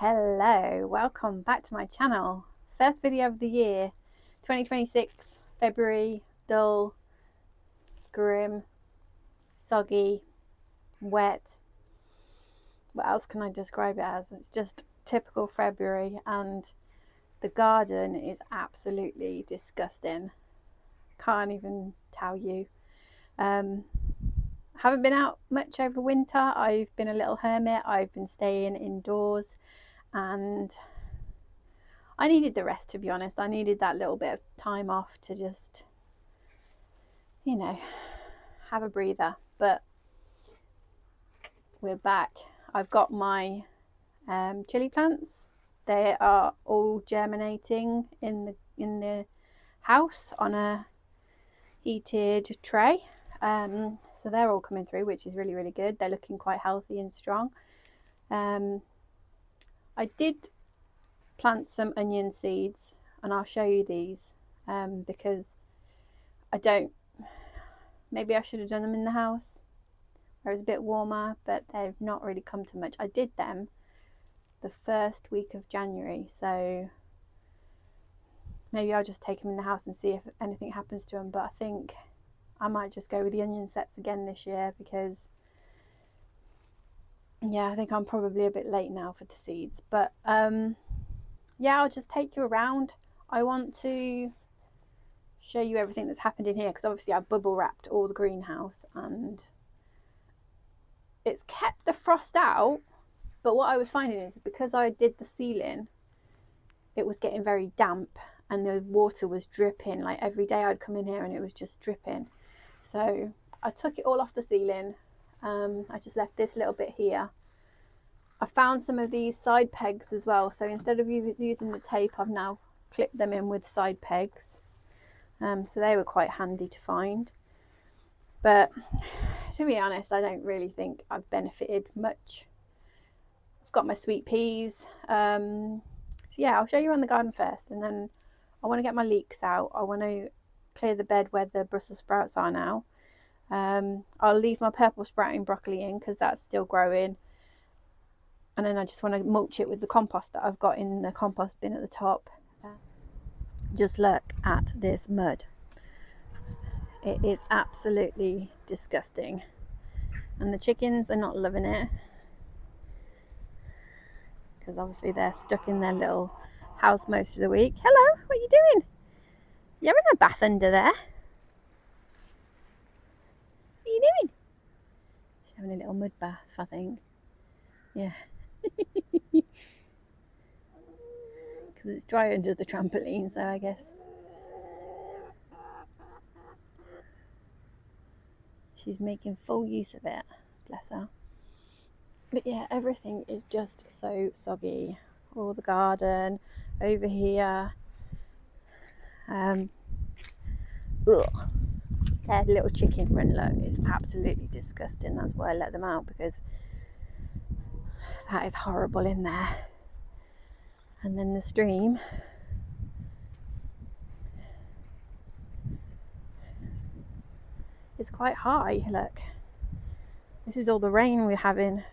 Hello, welcome back to my channel. First video of the year, 2026, February, dull, grim, soggy, wet. What else can I describe it as? It's just typical February, and the garden is absolutely disgusting. Can't even tell you. Haven't been out much over winter. I've been a little hermit. I've been staying indoors, and I needed the rest, to be honest. I needed that little bit of time off to just, have a breather. But we're back. I've got my chili plants. They are all germinating in the house on a heated tray. So they're all coming through, which is really, really good. They're looking quite healthy and strong. I did plant some onion seeds, and I'll show you these because maybe I should have done them in the house where it's a bit warmer, but they've not really come to much. I did them the first week of January, so maybe I'll just take them in the house and see if anything happens to them. But I think I might just go with the onion sets again this year because I think I'm probably a bit late now for the seeds. But I'll just take you around. I want to show you everything that's happened in here because obviously I bubble wrapped all the greenhouse and it's kept the frost out. But what I was finding is because I did the ceiling, it was getting very damp and the water was dripping. Like every day I'd come in here and it was just dripping. So I took it all off the ceiling. I just left this little bit here. I found some of these side pegs as well, so instead of using the tape, I've now clipped them in with side pegs. So they were quite handy to find. But to be honest, I don't really think I've benefited much. I've got my sweet peas. So I'll show you around the garden first, and then I want to get my leeks out. I want to clear the bed where the Brussels sprouts are now. I'll leave my purple sprouting broccoli in because that's still growing. And then I just want to mulch it with the compost that I've got in the compost bin at the top. Just look at this mud. It is absolutely disgusting. And the chickens are not loving it. Because obviously they're stuck in their little house most of the week. Hello, what are you doing? You're having a bath under there. What are you doing? She's having a little mud bath, I think. Yeah. Because it's dry under the trampoline, so I guess she's making full use of it. Bless her. But yeah, everything is just so soggy. All the garden over here. That little chicken run, look, is absolutely disgusting. That's why I let them out, because that is horrible in there. And then the stream is quite high. Look, this is all the rain we're having.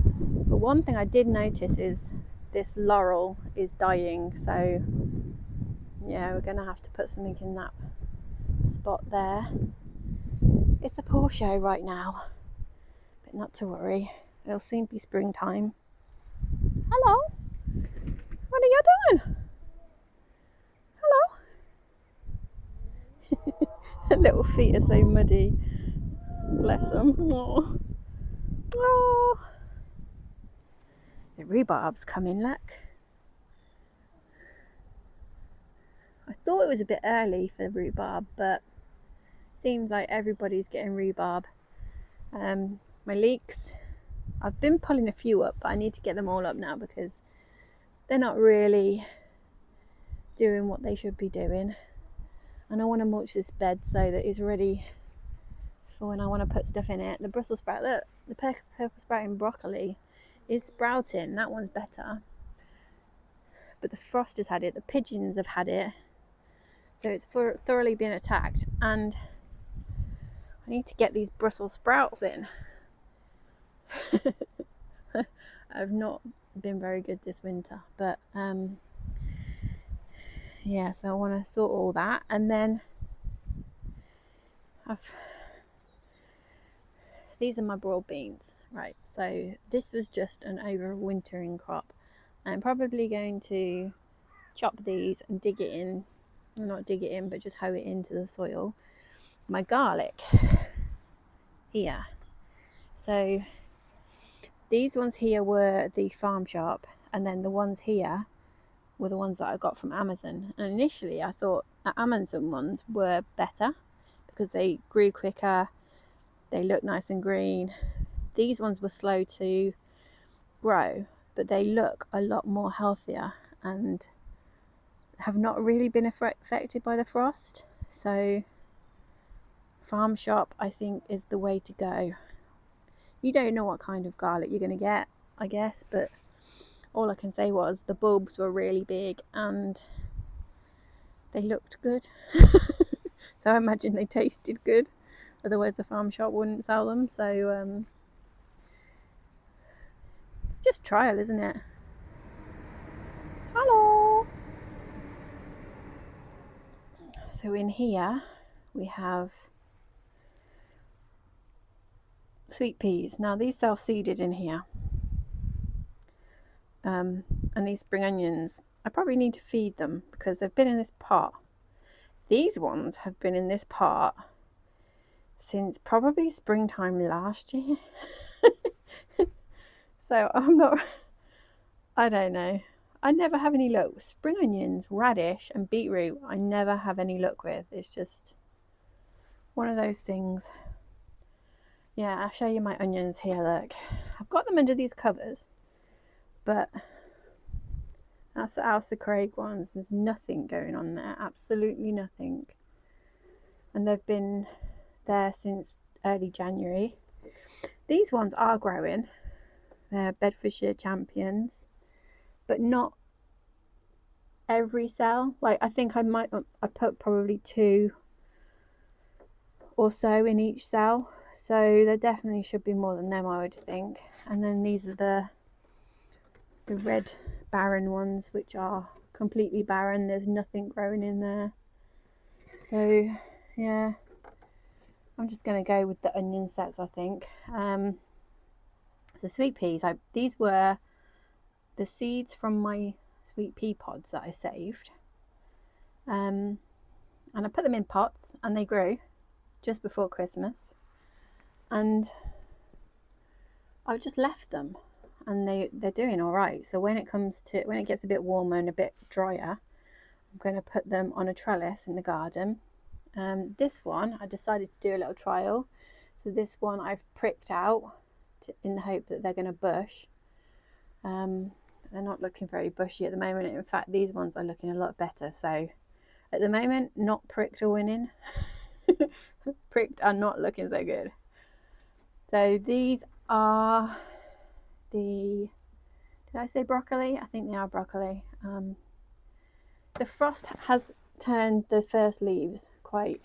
But one thing I did notice is this laurel is dying, so yeah, we're gonna have to put something in that spot there. It's a poor show right now, but not to worry, it'll soon be springtime. Hello, what are you doing? Hello. Her little feet are so muddy, bless them. Oh, the rhubarb's coming, look. I thought it was a bit early for rhubarb, but it seems like everybody's getting rhubarb. My leeks, I've been pulling a few up, but I need to get them all up now because they're not really doing what they should be doing. And I want to mulch this bed so that it's ready for when I want to put stuff in it. The Brussels sprout, look, the purple sprouting broccoli is sprouting. That one's better. But the frost has had it, the pigeons have had it. So it's thoroughly been attacked, and I need to get these Brussels sprouts in. I've not been very good this winter, but yeah, so I want to sort all that, and then these are my broad beans, right? So this was just an overwintering crop. I'm probably going to chop these and dig it in, well, not dig it in, but just hoe it into the soil. My garlic here, so these ones here were the farm shop, and then the ones here were the ones that I got from Amazon. And initially I thought the Amazon ones were better because they grew quicker, they look nice and green. These ones were slow to grow, but they look a lot more healthier and have not really been affected by the frost. So farm shop, I think, is the way to go. You don't know what kind of garlic you're going to get, I guess, but all I can say was the bulbs were really big and they looked good. So I imagine they tasted good, otherwise the farm shop wouldn't sell them. So it's just trial, isn't it? Hello. So in here we have sweet peas. Now these self-seeded in here, and these spring onions, I probably need to feed them because they've been in this pot. These ones have been in this pot since probably springtime last year. So I don't know. I never have any luck. Spring onions, radish and beetroot, I never have any luck with. It's just one of those things. Yeah, I'll show you my onions here, look. I've got them under these covers, but that's the Ailsa Craig ones. There's nothing going on there, absolutely nothing. And they've been there since early January. These ones are growing. They're Bedfordshire champions, but not every cell. Like I think I put probably 2 or so in each cell. So there definitely should be more than them, I would think. And then these are the red barren ones, which are completely barren. There's nothing growing in there. So yeah, I'm just going to go with the onion sets, I think. The sweet peas, these were the seeds from my sweet pea pods that I saved. And I put them in pots and they grew just before Christmas. And I've just left them and they're doing all right. So when it gets a bit warmer and a bit drier, I'm going to put them on a trellis in the garden. This one I decided to do a little trial. So this one I've pricked out in the hope that they're going to bush. They're not looking very bushy at the moment. In fact, these ones are looking a lot better. So at the moment, not pricked or winning. Pricked are not looking so good. So these are did I say broccoli? I think they are broccoli. The frost has turned the first leaves quite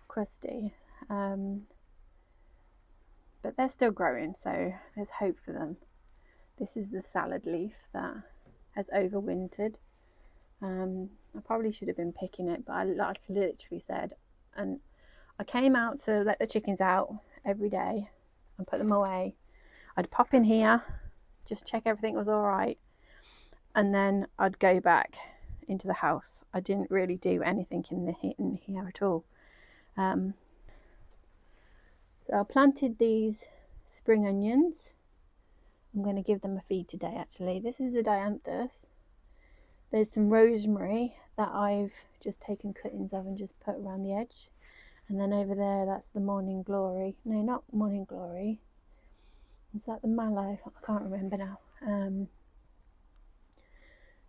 crusty, but they're still growing, so there's hope for them. This is the salad leaf that has overwintered. I probably should have been picking it, but I literally said, and I came out to let the chickens out every day and put them away. I'd pop in here, just check everything was all right, and then I'd go back into the house. I didn't really do anything in here at all. So I planted these spring onions. I'm going to give them a feed today, actually. This is a dianthus. There's some rosemary that I've just taken cuttings of and just put around the edge. And then over there, that's the morning glory. No, not morning glory. Is that the mallow? I can't remember now.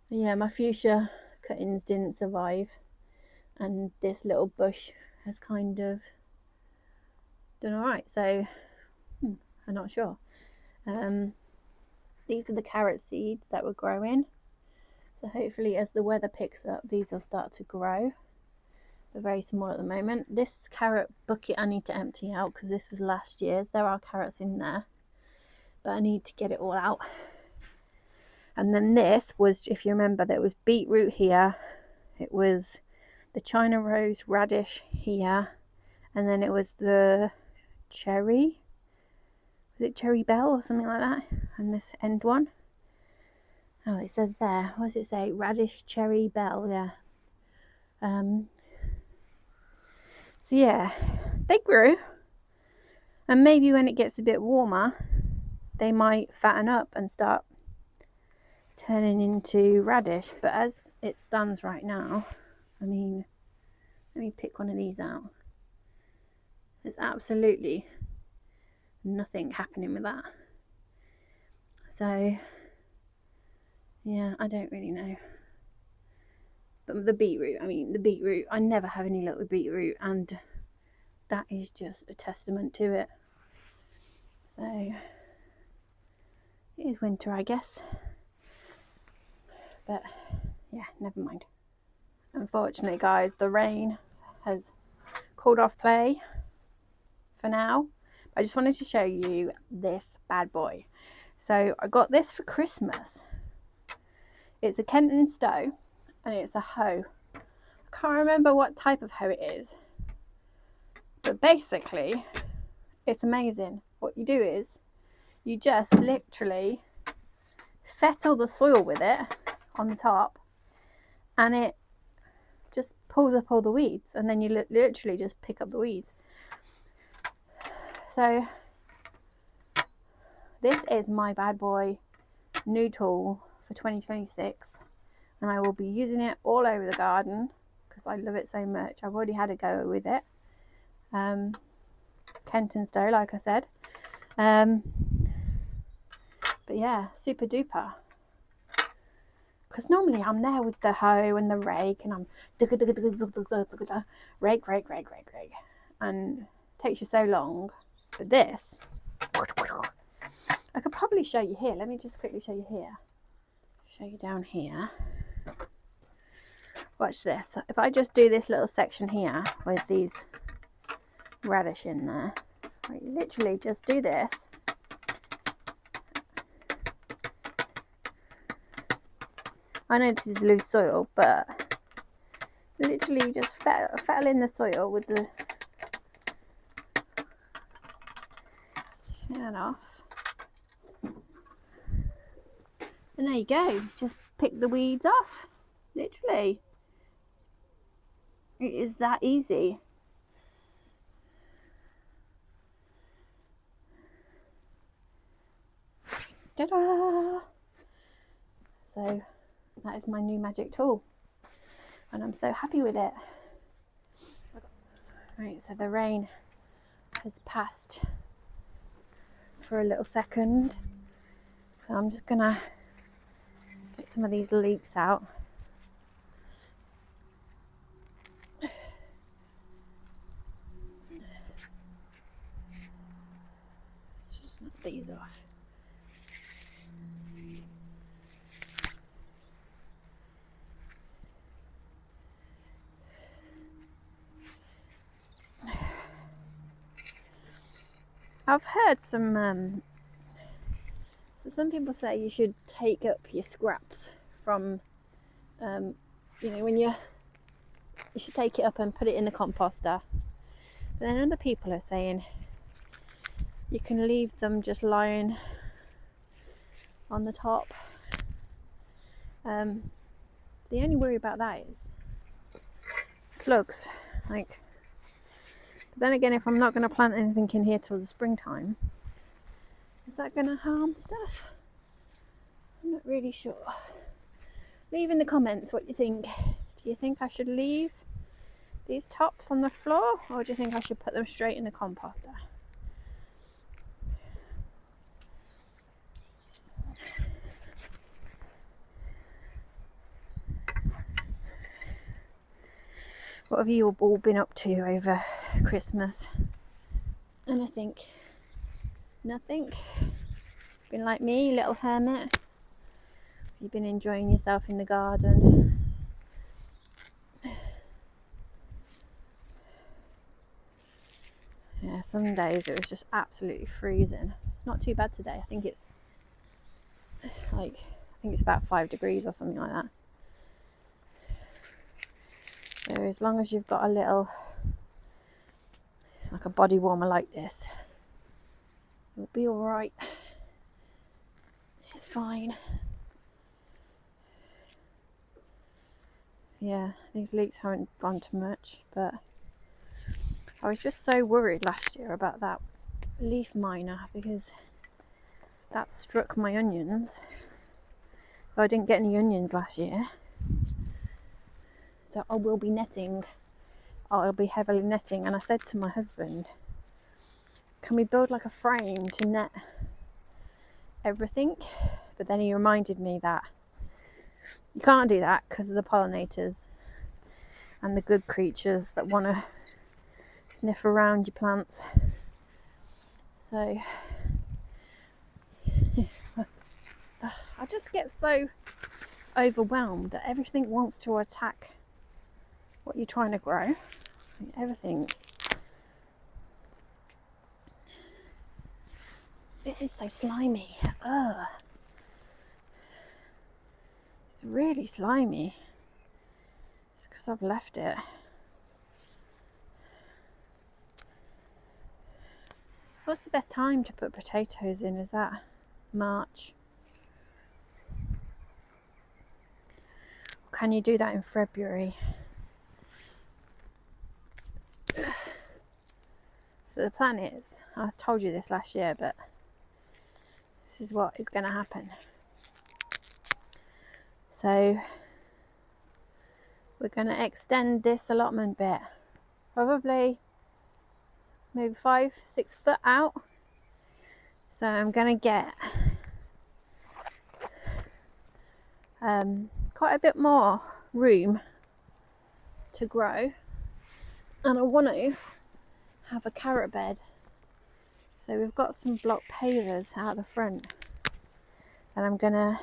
Yeah, my fuchsia cuttings didn't survive. And this little bush has kind of done all right. So, I'm not sure. These are the carrot seeds that were growing. So hopefully as the weather picks up, these will start to grow. They're very small at the moment. This carrot bucket I need to empty out because this was last year's. There are carrots in there. but I need to get it all out. And then this was, if you remember, there was beetroot here, it was the China rose radish here, and then it was the cherry, was it cherry bell or something like that, and this end one, oh, it says there, what does it say, radish cherry bell, yeah. So yeah, they grew, and maybe when it gets a bit warmer they might fatten up and start turning into radish, but as it stands right now, I mean, let me pick one of these out. There's absolutely nothing happening with that. So yeah, I don't really know. But the beetroot, I never have any luck with beetroot, and that is just a testament to it. So it is winter, I guess, but yeah, never mind. Unfortunately, guys, the rain has called off play for now. I just wanted to show you this bad boy. So I got this for Christmas. It's a Kenton Stowe, and it's a hoe. I can't remember what type of hoe it is, but basically it's amazing. What you do is you just literally fettle the soil with it on the top, and it just pulls up all the weeds, and then you literally just pick up the weeds. So this is my bad boy new tool for 2026, and I will be using it all over the garden because I love it so much. I've already had a go with it. Kenton Stowe, like I said. But yeah, super duper. Because normally I'm there with the hoe and the rake, and I'm rake, and it takes you so long. But this, I could probably show you here. Let me just quickly show you here. Show you down here. Watch this. If I just do this little section here with these radish in there, I literally just do this. I know this is loose soil, but literally just fettle in the soil with the shin off. And there you go. Just pick the weeds off. Literally. It is that easy. Ta-da! So that is my new magic tool, and I'm so happy with it. Right, so the rain has passed for a little second, so I'm just gonna get some of these leeks out. Just snap these off. I've heard some people say you should take up your scraps from you know, when you should take it up and put it in the composter. But then other people are saying you can leave them just lying on the top. The only worry about that is slugs. Like, but then again, if I'm not going to plant anything in here till the springtime, is that going to harm stuff? I'm not really sure. Leave in the comments what you think. Do you think I should leave these tops on the floor, or do you think I should put them straight in the composter? What have you all been up to over Christmas? And I think nothing. Been like me, little hermit. You've been enjoying yourself in the garden. Yeah, some days it was just absolutely freezing. It's not too bad today. I think it's about 5 degrees or something like that. So as long as you've got a little, like a body warmer like this, you'll be all right. It's fine. Yeah, these leeks haven't gone too much, but I was just so worried last year about that leaf miner because that struck my onions. So I didn't get any onions last year. So I will be netting. I'll be heavily netting. And I said to my husband, can we build like a frame to net everything? But then he reminded me that you can't do that because of the pollinators and the good creatures that want to sniff around your plants. So I just get so overwhelmed that everything wants to attack what you're trying to grow. Everything. This is so slimy. Ugh. It's really slimy. It's because I've left it. What's the best time to put potatoes in? Is that March? Can you do that in February? So the plan is, I told you this last year, but this is what is going to happen. So we're going to extend this allotment bit, probably maybe 5-6 foot out. So I'm going to get quite a bit more room to grow, and I want to have a carrot bed. So we've got some block pavers out the front, and I'm going to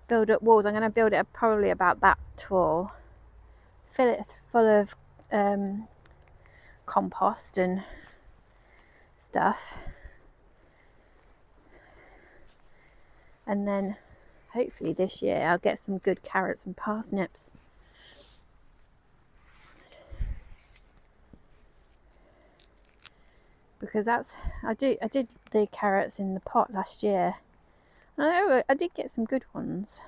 build up walls. I'm going to build it probably about that tall, fill it full of compost and stuff, and then hopefully this year I'll get some good carrots and parsnips. Because I did the carrots in the pot last year. I did get some good ones.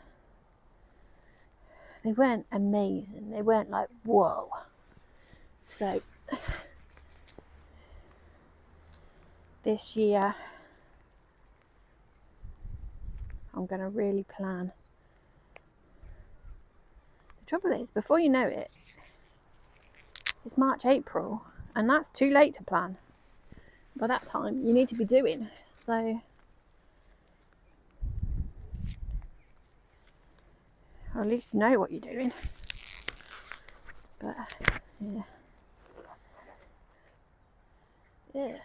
They weren't amazing. They weren't like whoa. So this year I'm going to really plan. The trouble is, before you know it, it's March, April, and that's too late to plan. By that time, you need to be doing. So, or at least know what you're doing. But, yeah. Yeah.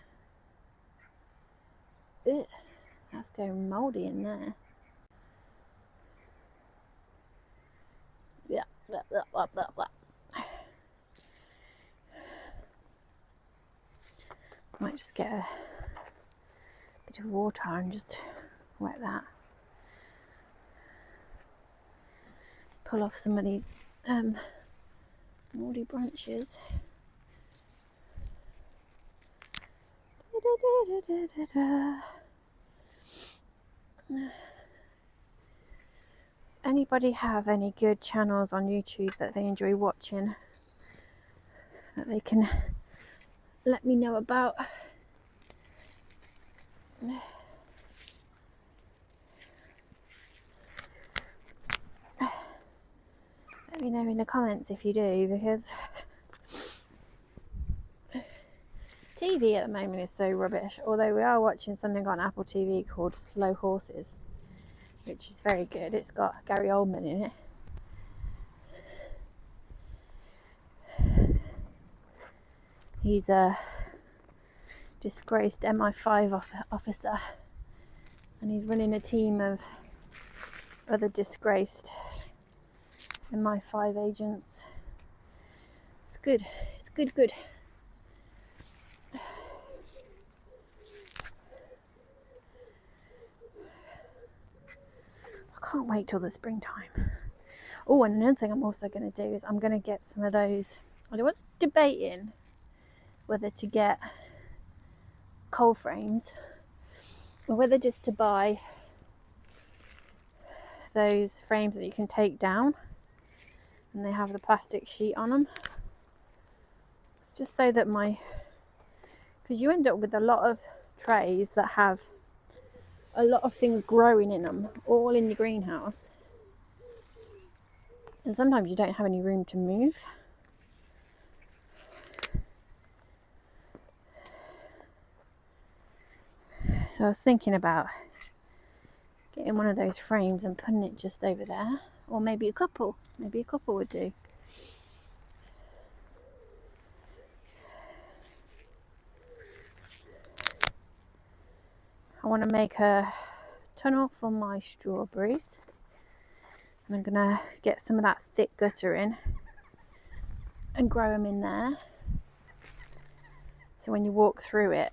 Ugh. That's going mouldy in there. Yeah. Blah, blah, blah, blah, blah. Might just get a bit of water and just wet that. Pull off some of these mouldy branches. Anybody have any good channels on YouTube that they enjoy watching that they can let me know about? Let me know in the comments if you do, because TV at the moment is so rubbish. Although we are watching something on Apple TV called Slow Horses, which is very good. It's got Gary Oldman in it. He's a disgraced MI5 officer, and he's running a team of other disgraced MI5 agents. It's good. It's good. can't wait till the springtime. Oh, and another thing I'm also going to do is I'm going to get some of those. I was debating whether to get cold frames or whether just to buy those frames that you can take down and they have the plastic sheet on them, just so that because you end up with a lot of trays that have a lot of things growing in them, all in your greenhouse, and sometimes you don't have any room to move. So I was thinking about getting one of those frames and putting it just over there, or maybe a couple would do. I want to make a tunnel for my strawberries, and I'm gonna get some of that thick gutter in and grow them in there, so when you walk through it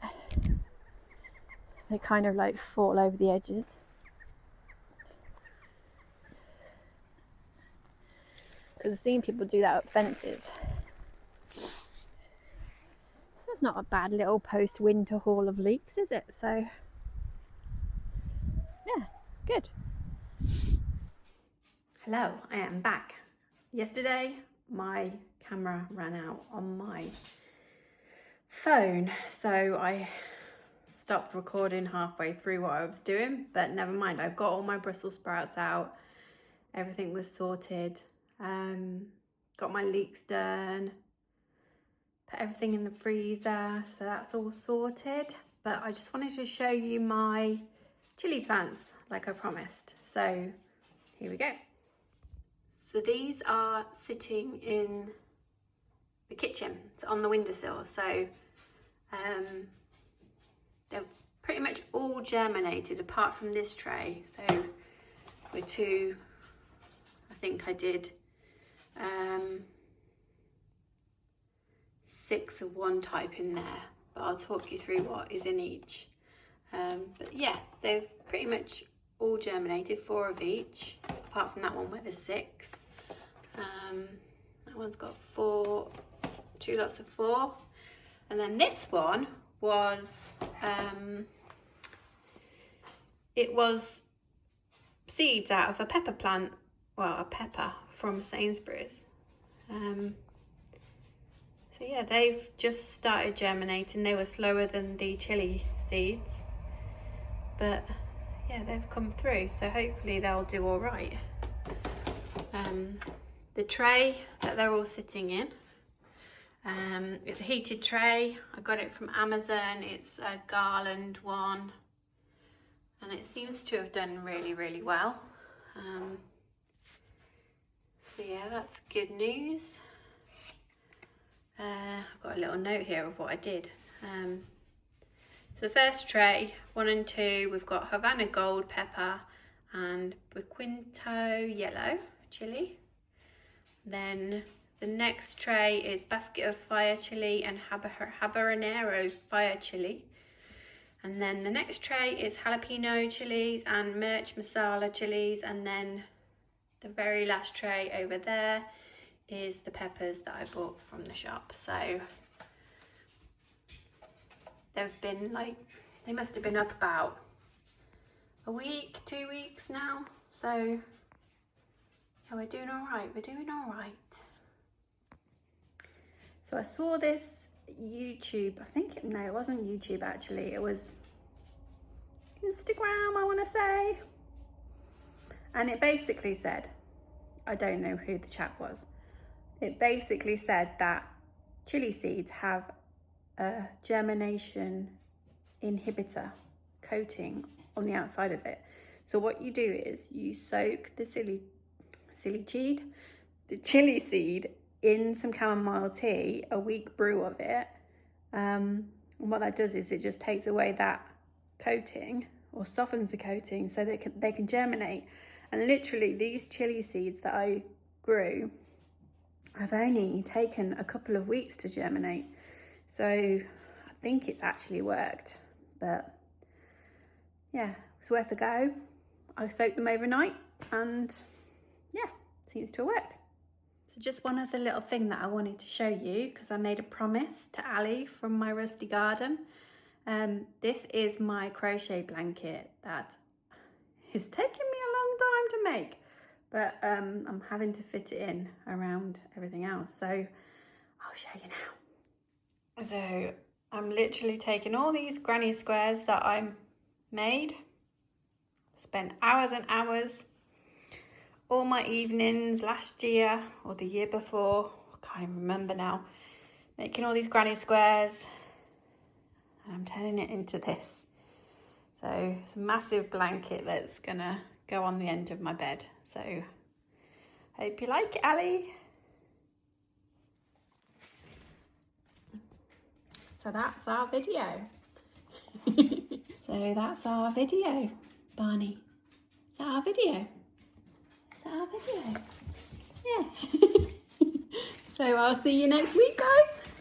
they kind of like fall over the edges. Because I've seen people do that up fences. So it's not a bad little post-winter haul of leeks, is it? So, yeah, good. Hello, I am back. Yesterday, my camera ran out on my phone, so I stopped recording halfway through what I was doing, but never mind. I've got all my Brussels sprouts out. Everything was sorted. Got my leeks done, put everything in the freezer, so that's all sorted. But I just wanted to show you my chili plants like I promised. So here we go. So these are sitting in the kitchen, so on the windowsill. So they're pretty much all germinated apart from this tray. So we're two, I think I did 6 of one type in there, but I'll talk you through what is in each. But yeah, they've pretty much all germinated, 4 of each, apart from that one where there's 6. That one's got 4, 2 lots of 4. And then this one was, it was seeds out of a pepper plant, well, a pepper from Sainsbury's. So yeah, they've just started germinating. They were slower than the chili seeds, but yeah, they've come through, so hopefully they'll do all right. The tray that they're all sitting in, it's a heated tray. I got it from Amazon. It's a garland one, and it seems to have done really, really well. So yeah, that's good news. I've got a little note here of what I did. So the first tray, 1 and 2, we've got Havana gold pepper and Burquinto yellow chili. Then the next tray is basket of fire chili and habanero fire chili. And then the next tray is jalapeno chilies and mirch masala chilies. And then the very last tray over there is the peppers that I bought from the shop. So they've been they must have been up about a week, 2 weeks now. So yeah, we're doing all right. So I saw this YouTube, no, it wasn't YouTube actually. It was Instagram, I want to say. And it basically said, I don't know who the chap was. It basically said that chili seeds have a germination inhibitor coating on the outside of it. So what you do is you soak the chili seed in some chamomile tea, a week brew of it. And what that does is it just takes away that coating, or softens the coating, so they can germinate. And literally these chili seeds that I grew have only taken a couple of weeks to germinate. So I think it's actually worked, but yeah, it's worth a go. I soaked them overnight and yeah, seems to have worked. So just one other little thing that I wanted to show you, because I made a promise to Ali from my rusty garden. This is my crochet blanket that is taking me a long time to make, but I'm having to fit it in around everything else, so I'll show you now. So I'm literally taking all these granny squares that I made, spent hours and hours, all my evenings last year or the year before, I can't even remember now, making all these granny squares, and I'm turning it into this. So it's a massive blanket that's gonna go on the end of my bed. So hope you like it, Ali. So that's our video. So that's our video, Barney. Is that our video? Is that our video? Yeah. So I'll see you next week, guys.